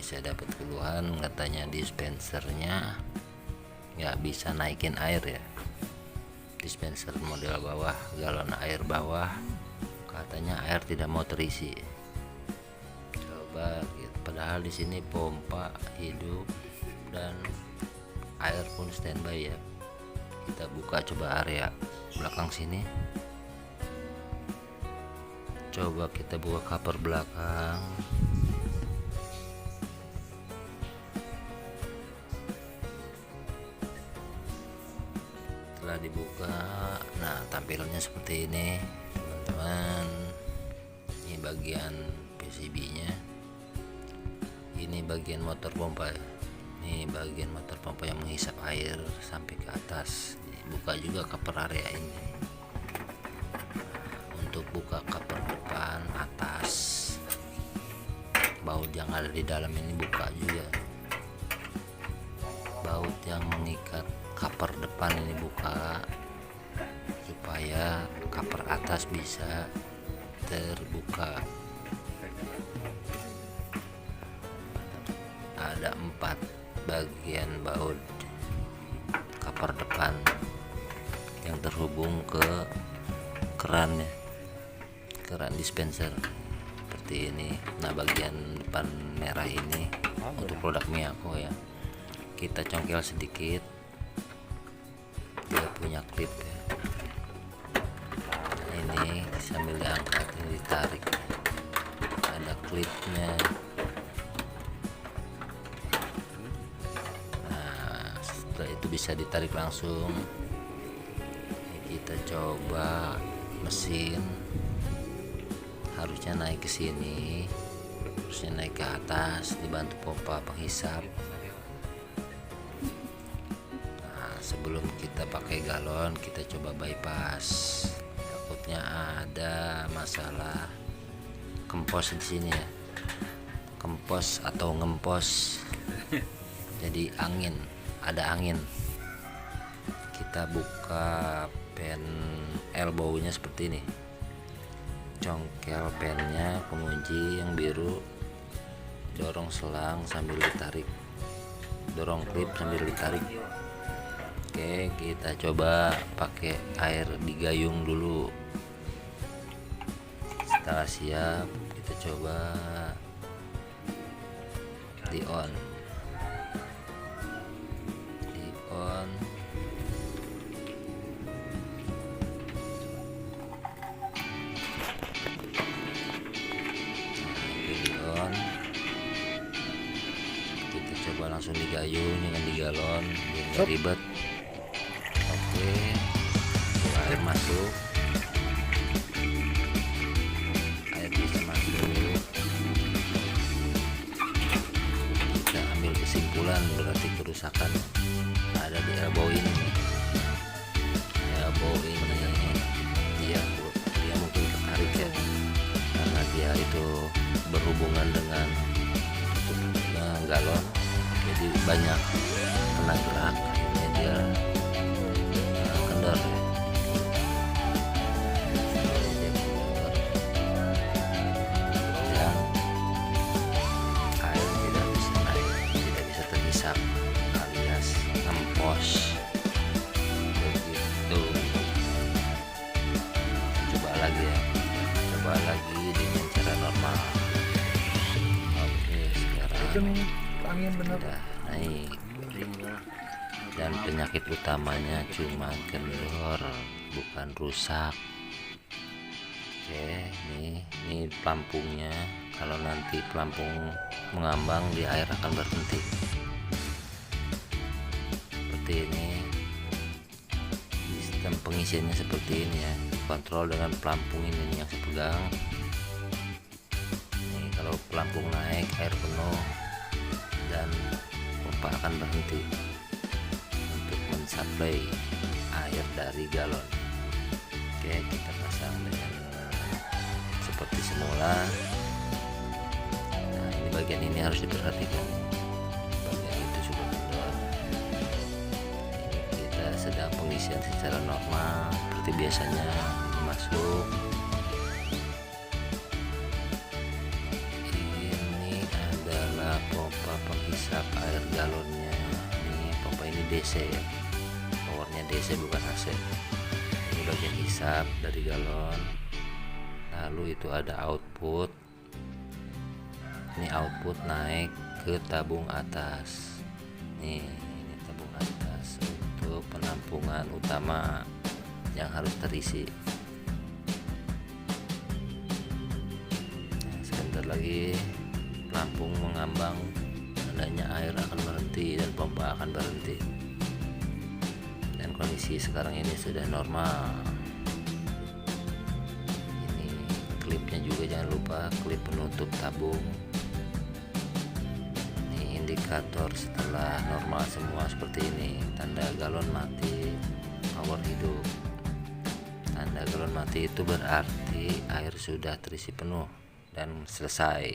Saya dapat keluhan katanya dispensernya nggak bisa naikin air ya. Dispenser model bawah, galon air bawah, katanya air tidak mau terisi. Coba gitu. Padahal di sini pompa hidup dan air pun standby ya. Kita buka coba area belakang sini. Coba kita buka cover belakang. Setelah dibuka, nah tampilannya seperti ini teman-teman. Ini bagian PCB-nya. Ini bagian motor pompa ya. Ini bagian motor pompa yang menghisap air sampai ke atas. Buka juga cover area ini. Untuk buka cover depan atas, baut yang ada di dalam ini buka juga. Baut yang mengikat cover depan ini buka supaya cover atas bisa terbuka. Ada 4 bagian baut cover depan yang terhubung ke keran ya, keran dispenser seperti ini. Nah bagian depan merah ini untuk produk Miyako ya, kita congkel sedikit, dia punya klip ya. Nah, ini sambil diangkat ini ditarik, ada klipnya. Nah setelah itu bisa ditarik langsung. Kita coba mesin, harusnya naik ke sini, harusnya naik ke atas, dibantu pompa penghisap. Nah sebelum kita pakai galon, kita coba bypass, takutnya ada masalah kempos di sini ya, kempos atau ngempos. Jadi angin, ada angin. Kita buka pen elbow-nya seperti ini, congkel pennya, pengunci yang biru, dorong selang sambil ditarik, dorong klip sambil ditarik. Oke, kita coba pakai air digayung dulu. Setelah siap, kita coba di on. Kita coba langsung digayung dengan di galon biar nggak ribet. Oke, air masuk, air bisa masuk. Kita ambil kesimpulan, berarti kerusakan ada di elbow ini. Elbow ini dia mungkin ketarik ya, karena dia itu berhubungan dengan galon, jadi banyak kena gerak, akhirnya dia kendor ya. Dan air tidak bisa naik, tidak bisa terhisap, alias ngempos begitu. Coba lagi ya, coba lagi dengan cara normal. Oke, sekarang angin bener udah naik, dan penyakit utamanya cuma kendor, bukan rusak. Oke, ini pelampungnya. Kalau nanti pelampung mengambang, di air akan berhenti seperti ini. Sistem pengisiannya seperti ini ya, kontrol dengan pelampung ini yang saya pegang. Ini kalau pelampung naik, air penuh, dan pompa akan berhenti untuk mensuplai air dari galon. Oke, kita pasang dengan seperti semula. Nah, ini bagian ini harus diperhatikan, bagian itu sudah kendor. Kita sedang pengisian secara normal seperti biasanya, masuk. Ini adalah pompa DC ya, powernya DC bukan AC. Ini bagian hisap dari galon. Lalu itu ada output, ini output naik ke tabung atas. Ini tabung atas untuk penampungan utama yang harus terisi. Sebentar lagi pelampung mengambang, tandanya air akan berhenti dan pompa akan berhenti. Dan kondisi sekarang ini sudah normal. Ini klipnya juga jangan lupa, klip penutup tabung. Ini indikator setelah normal semua seperti ini, tanda galon mati, power hidup. Tanda galon mati itu berarti air sudah terisi penuh dan selesai.